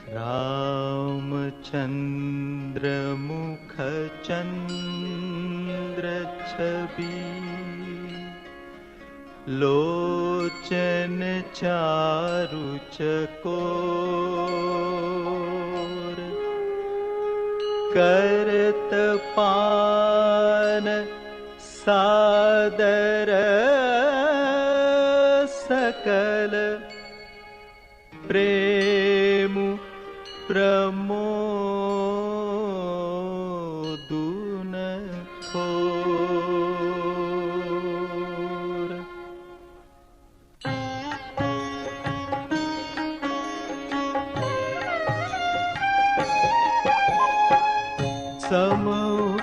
रामचंद्र मुख चंद्र छवि, लोचन चारु चकोर, करत पान सादर सकल, प्रेम प्रमोदुन थोर।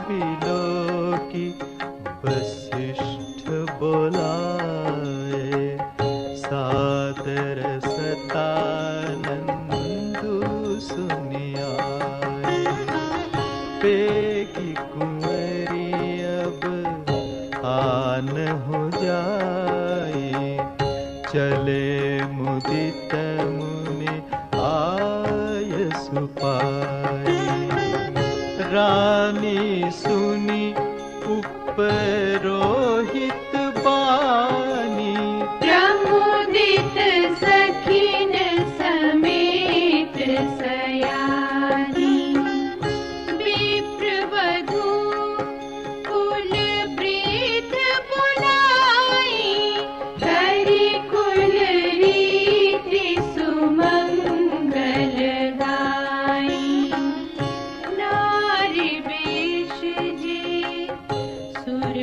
समविलोकी वसिष्ठ बोलाए, सादर सतानंदु सुनियाए। पेगी कुंवरी अब आन हो जाए, चले मुदित मुनि आयसु पाए। रानी सुनी उपरोहित बानी, प्रमुदित सखीन समेत सयानी। विप्रवधू कुल प्रीत बुलाई, हरि कुल रीति सुमंगल गाई। नारी वेश जे सुर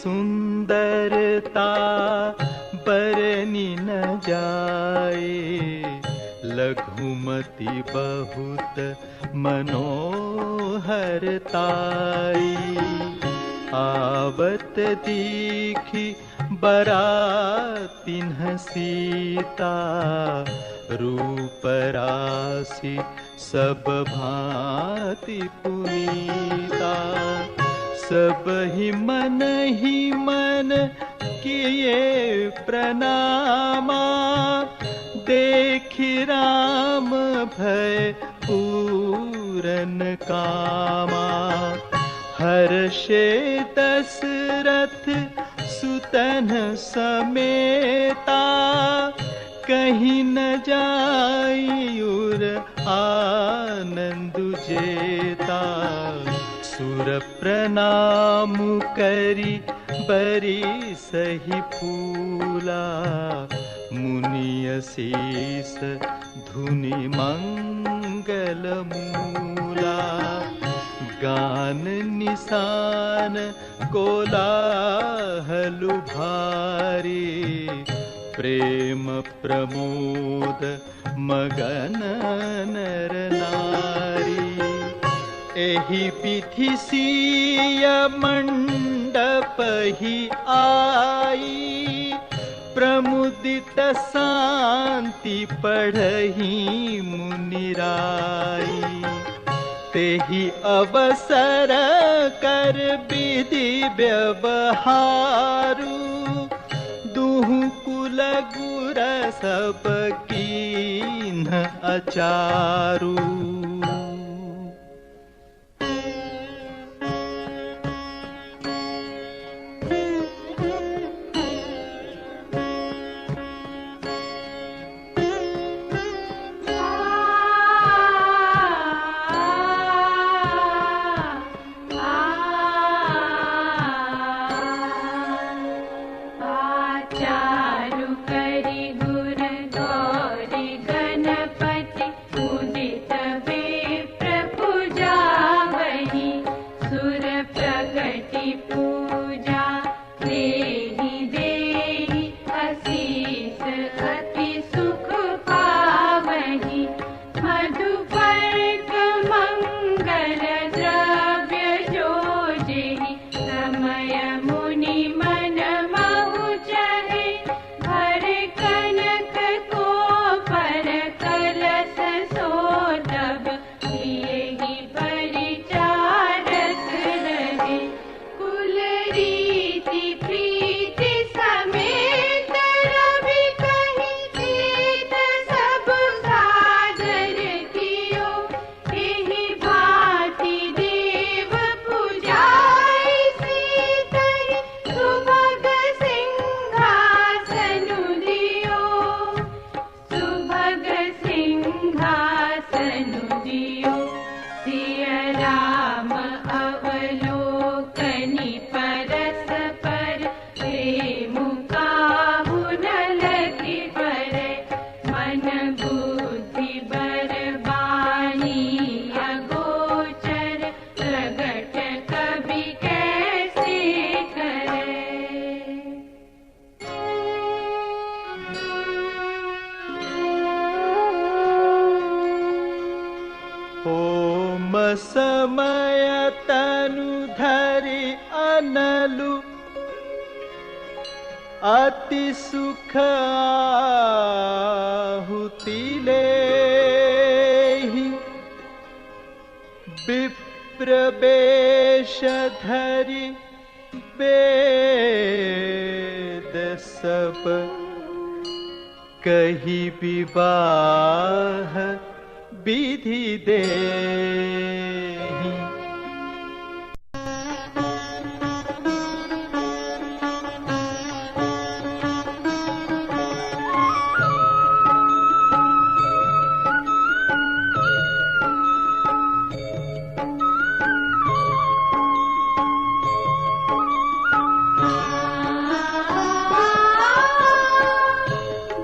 सुंदरता बरनी न जाए, लघुमती बहुत मनोहरताई। आवत दीखी बरातिन सीता, रूप राशि सब भांति पुनीता। सब ही मन किए प्रणामा, देखि राम भय पूरन कामा। हर्षे दशरथ सुतन समेता, कहीं न जाई उर आनंद जेता। सुर प्रणाम करी बरी सही फूला, मुनि शीस धुनि मंगल मूला। गान निशान कोलाहल भारी, प्रेम प्रमोद मगन नर नारी। एहि विधि सिय मंडप ही आई, प्रमुदित शांति पढ़ही मुनिराई। तेहि अवसर कर विधि व्यवहारु, दुहु कुल गुर सब कीन्ह अचारु। समय तनु धरि अनलु, अति सुख आहुति लेहि। विप्र वेश धरि वेद सब, कही विवाह विधि देहि।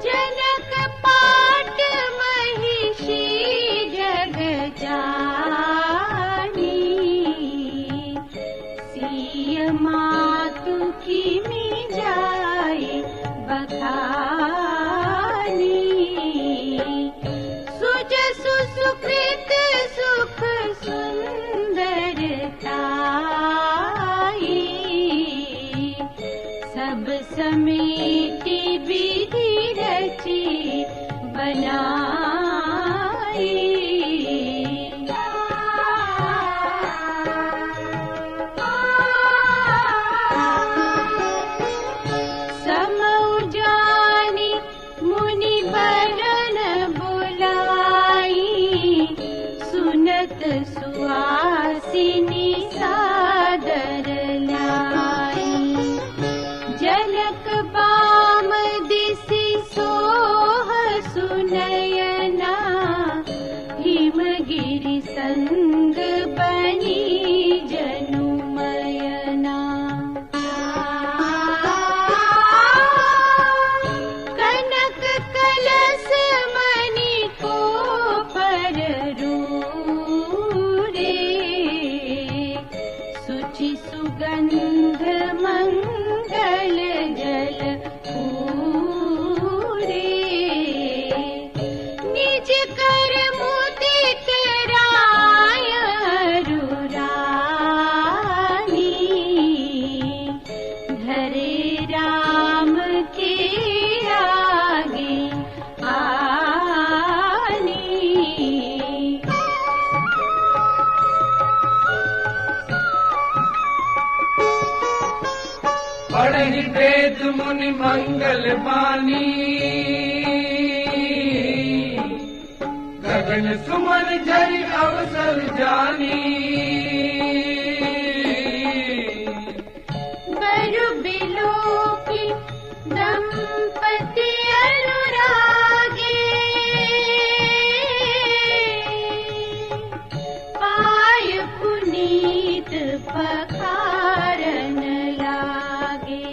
जनक पाट महिषी जग जानी, बनाई। समौ जानी मुनि बरन बुलाई, सुनत सुहासिनी सादर लाई। जनक बाम दिसि सोह सुनयना, हिमगिरि संग बनी जनुमयना। कनक कलश मणि को पररूरे, सुचि सुगंध मंगल जल पूरे। निज कर मुदित राय रुरानी, धरे राम के आगे आनी। पढ़हि वेद मुनि मंगल बानी, गगन सुमन झरि अवसर जानी। बरु बिलोकी दंपति अनुरागे, पाय पुनीत पखारन लागे।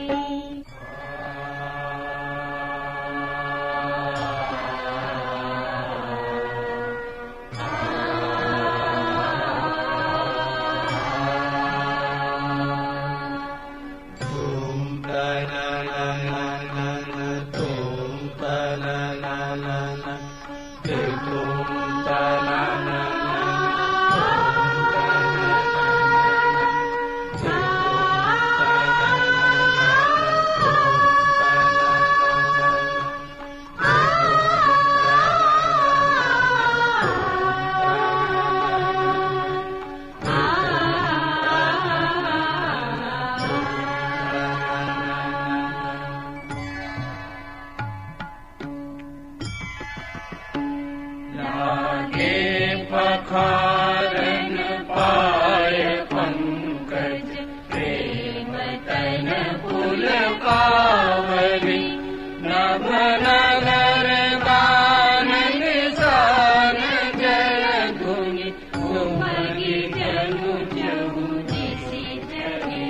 पखारन पाय पंकज, प्रेम तन पुलकावली। नभ नगर गानन सान जय धुनि, उमरि जनु जहु दिसि जहे।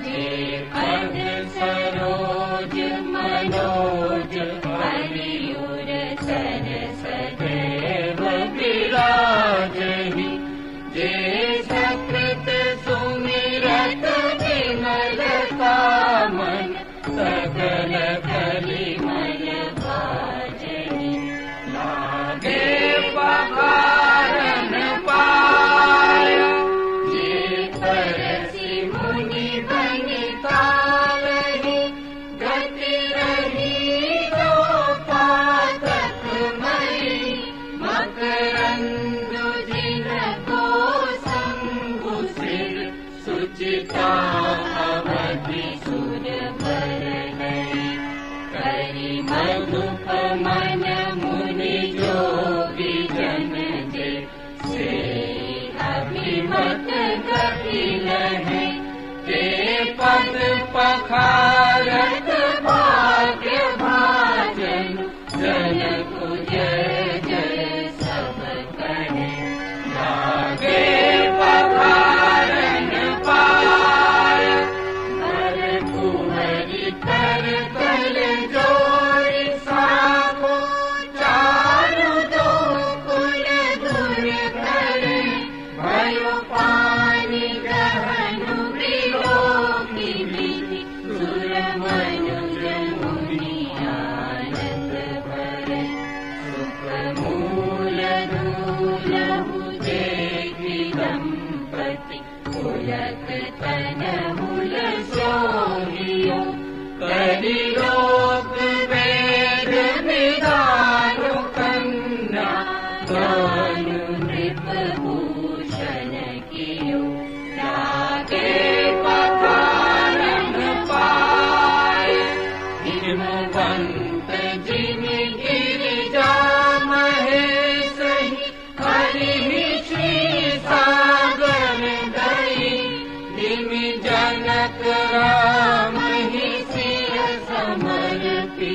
जे पद सरोज मनोज, हरिउर सरस देव विराजहि। जे सकृत सुमिरत विमल कामन, सकल कलिमल भाजहि। लागे पखारन पाय, जे परसि मुनि बनितालहि। गति रही तो पातक मई, मकरंदु जिनको संगु सिर। सुचिता अवधि सुर बर गई, करि मधुप मन मुनि जोगी जन जे। से अभिमत गति लहे, ते पद पखारत भाग्य भाजन। जनकु जय जय सब कहे, लागे पखारन पाय। भर कुंवरि कर कल जोड़ी, साको चारु दो कुल गुर करे। भयो पानी गहन विलोकी विधि, सुर संत जिन गिरिजा महेश हरि श्री सागर दई जिन जनक राम ही सिर समर्पी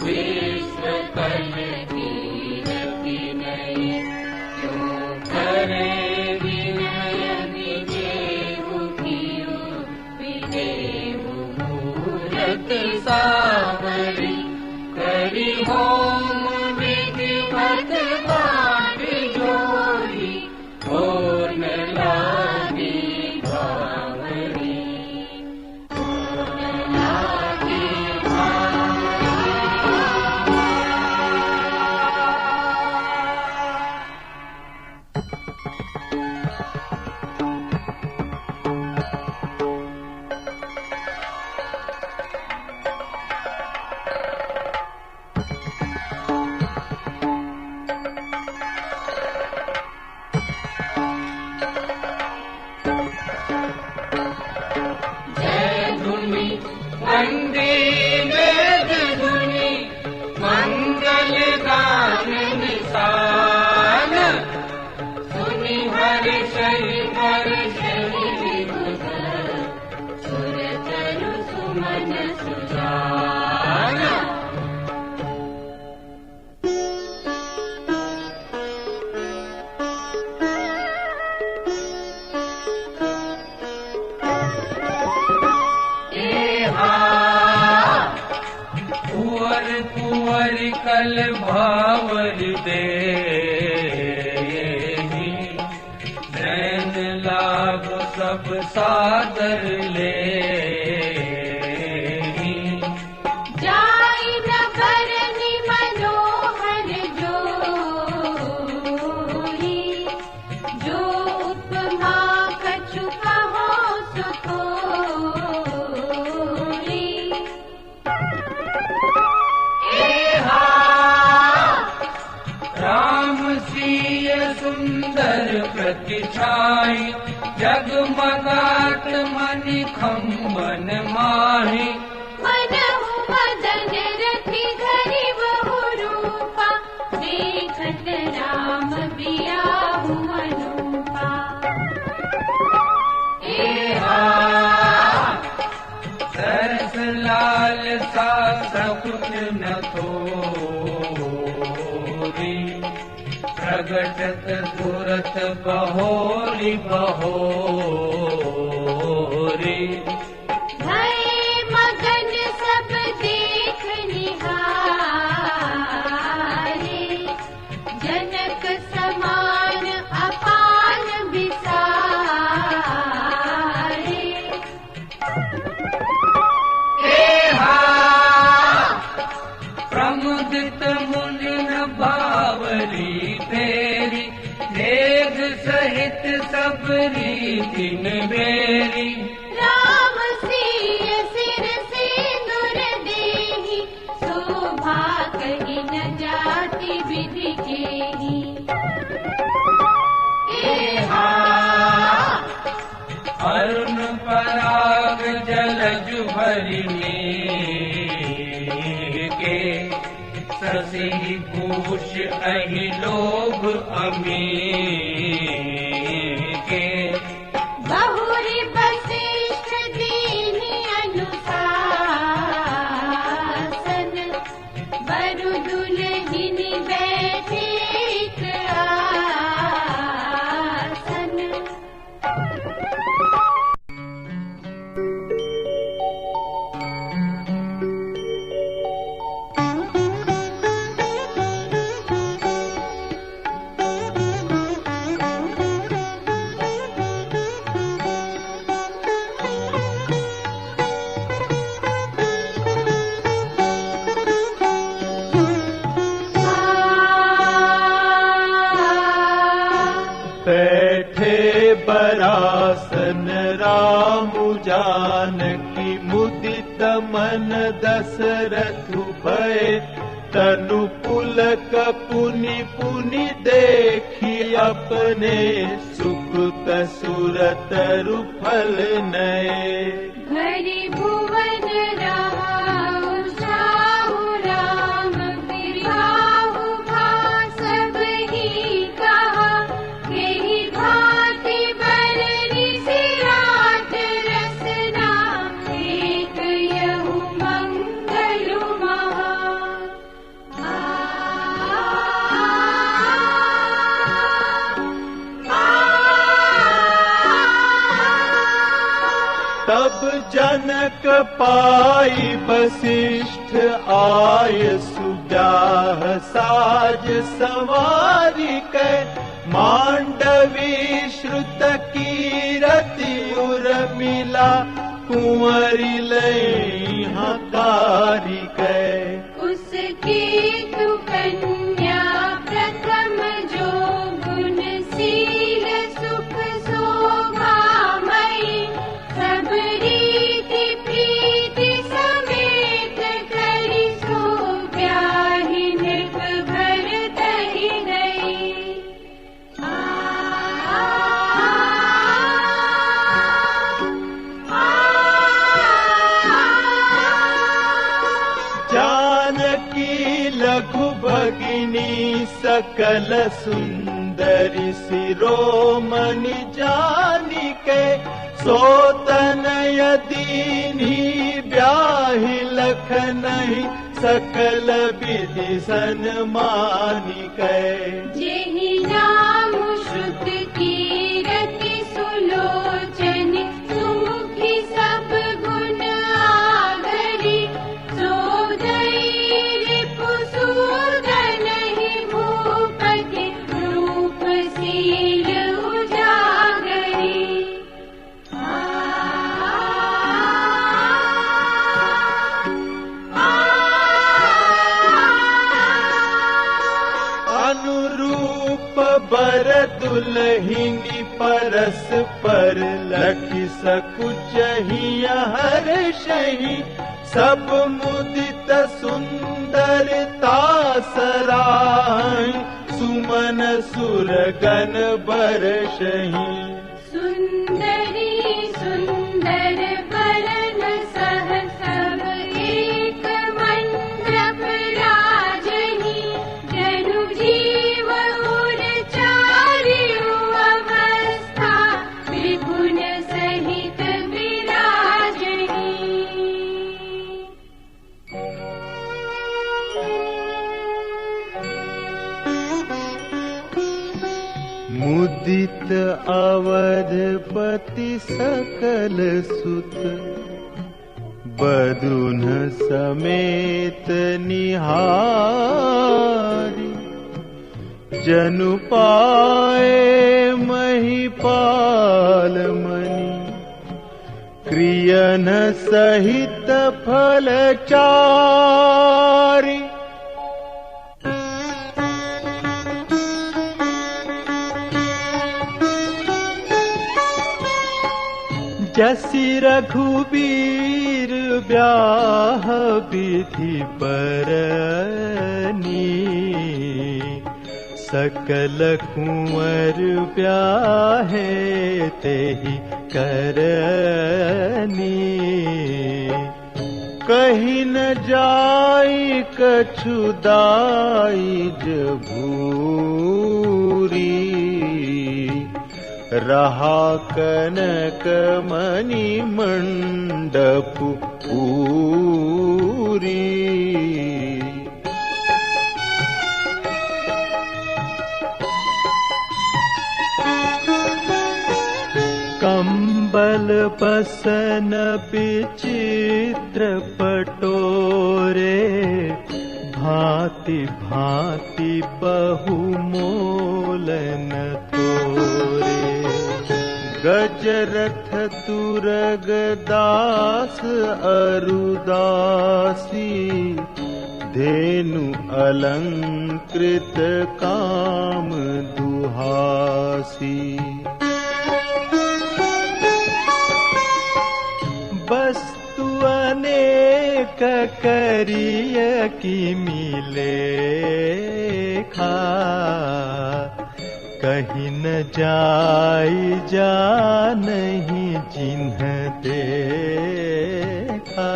विश्व कल कीरति नई क्यों करे विनय विदेहु कियो विदेहु मूरत सावरी करी होम विधिवत बाट जोरी और न लागी भावरी वंदे वेद धुनि मंगल गान निशान सुनि हर्षहि वर्षहि सुर चरु सुमन सुजान कुंवर कल भावर दे नैन लाभ सब सादर ले जाई न भरनि मनोहर जोरी जो उपमा कछु कहो सो थोरी राम सिय सुंदर प्रतिछाई जगमगात मनि खम्बन माही मनहु मदन रति धरि बहु रूपा देखत राम बियाहु अनुपा सरस लाल सा सकुत न थोरी प्रगटत तुरत बहोरी बहोरी भय मगन सब देख निहारे जनक समान अपान बिसारे प्रमुदित मुनि न बावरी फेरी मेघ सहित सब रीतिन बेरी राम सिय सिर सिंदूर देहि शोभा कहि न जाति विधि केहि अरुण पराग जलज भरिणी के ससी पूष अहि लोभ अमी के बहुरी वशिष्ठ दीनि अनुशासन बरु दुलहिनि बैठे एक आसन बैठे बरासन राम जानकी मुदित मन दशरथ भय तनु पुलक पुनि पुनि देखी अपने सुख कसुरतरु फल नये भरि भुवन राहु साहु राम जनक पाई वशिष्ठ आय सुब्याह साज सवारी कै मांडवी श्रुत कीरति उर्मिला कुंवरी लई हकारी कै उसकी तु कन्या प्रथम जो गुणशील सुख शोभामयी सब रीति प्रीति समेत करी सो ब्याहि नृप भर तहि गई। जानकी लघु भगिनी सकल सुंदरी शिरोमणि जानिके सोतन यदीनी ब्याहि लखनहि सकल विधि सन्मानिकै जेहि नाम श्रुत कीरति सुलोचन सुमुखी सब गुण आगरी सोदई रिपुसूदन ही भूपति रूपशील उजागरी। अनुरूप बर दुल्हिनी परस पर लखि सकुचहि हर्षहि सब मुदित सुंदरता सराहि सुमन सुरगन बरषहि। सुंदरी सुंदर बरन सह सब एक मंडप राजहि जनु जीव उर चारिउ अवस्था विपुन सहित विराजहि। मुदित अवधपति सकल सुत बदुन समेत निहारी जनु पाए महिपाल मणि क्रियन सहित फल चारी। जसि रघुबीर ब्याह विधि बरनी सकल कुंवर ब्याहे तेहि करनी कहीं न जाई कछु दाइज भूरी रहा कनक मणि मंडप पूरी। कंबल बसन विचित्र पटोरे भांति भांति बहुमोलन तोरे गजरथ तुरग दास अरुदासी धेनु अलंकृत काम दुहासी। वस्तु अनेक करिय की मिले खा कहीं न जाई जा नहीं जिन्ह देखा।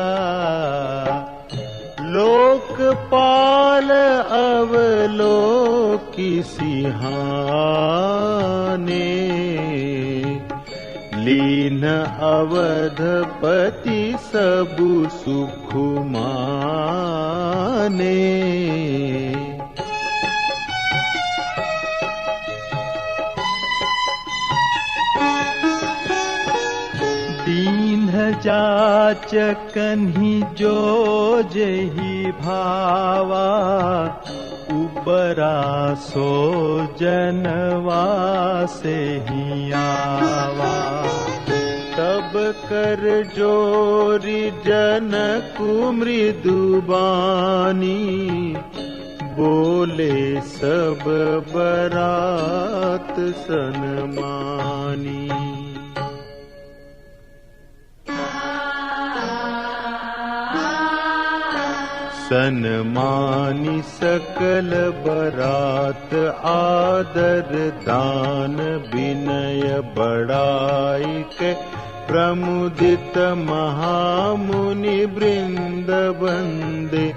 लोकपाल अवलोकी सिहाने लीन अवधपति सबु सुख माने। दीन जा याचकन्हि जो जेहि भावा, उबरा सो जनवा से ही आवा। तब कर जोरी जनकु मृदुबानी, बोले सब बरात सनमानी। सनमानी सकल बरात आदर दान विनय बड़ाई के, प्रमुदित महामुनि वृंद बंदे,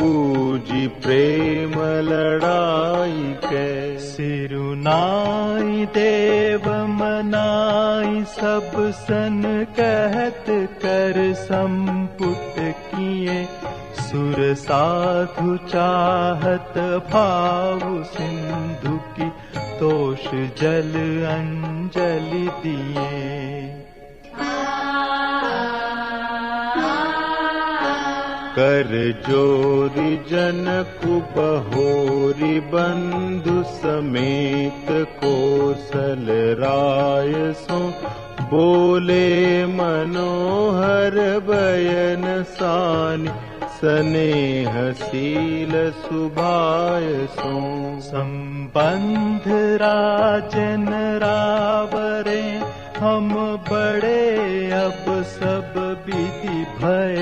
पूजी प्रेम लड़ाई के। सिरुनाई देव मनाई सब सन कहत कर संपुट किए, सुर साधु चाहत भाव सिंधु की, तोष जल अंजलि दिए। कर जोरी जनकु बहोरी, बंधु समेत कोसल राय सो, बोले मनोहर बयन सानी, स्नेहशील सुभाय सो। संबंध राजन रावरे, हम बड़े अब सब विधि भय,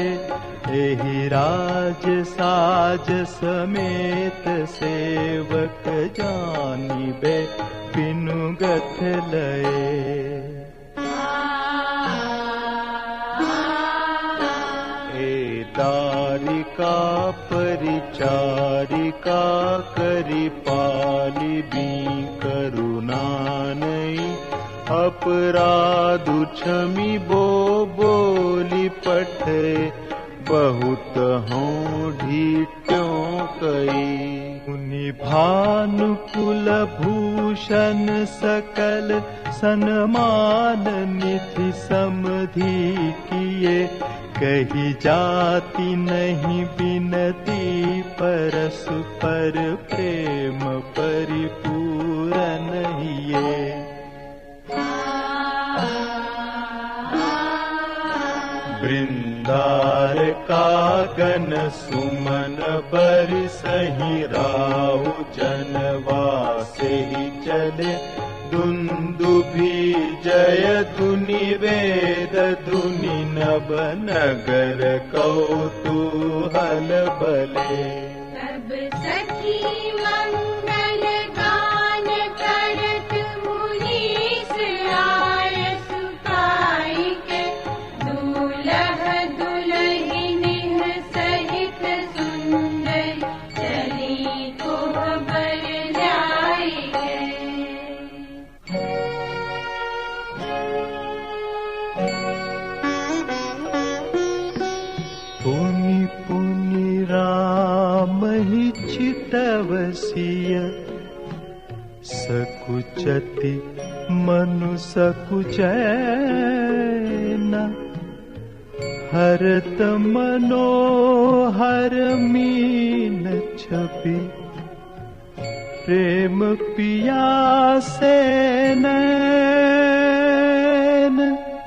एहि राज साज समेत सेवक जानिबे, बिनु गथ लये। दारिका परिचारिका करि पाली, बी करुणा नहीं अपराधु क्षमी, बोली पठे बहुत हों ढीठ्यों कई। मुनि भानुकुल भूषण सकल, सन्मान निधि समधि किए, कही जाति नहीं बिनती, परस्पर प्रेम परिपूरन हिये। वृंदार कागन सुमन बरसहि, राहु जनवासे ही चले, दुंदुभि जय धुनि वेद धुनि, नभ नगर कौतूहल बले। सब सखी मंगल गान करत, मुनीस आय सुताई के, दूल्ह दुल्हिन सहित सुंदर, चली कोहबर लाई गए। पुनि पुनि राम ही चितवसिय, सकुचति मनु सकुचैन, हरत मनोहर मीन छवि, प्रेम पियासे नैन।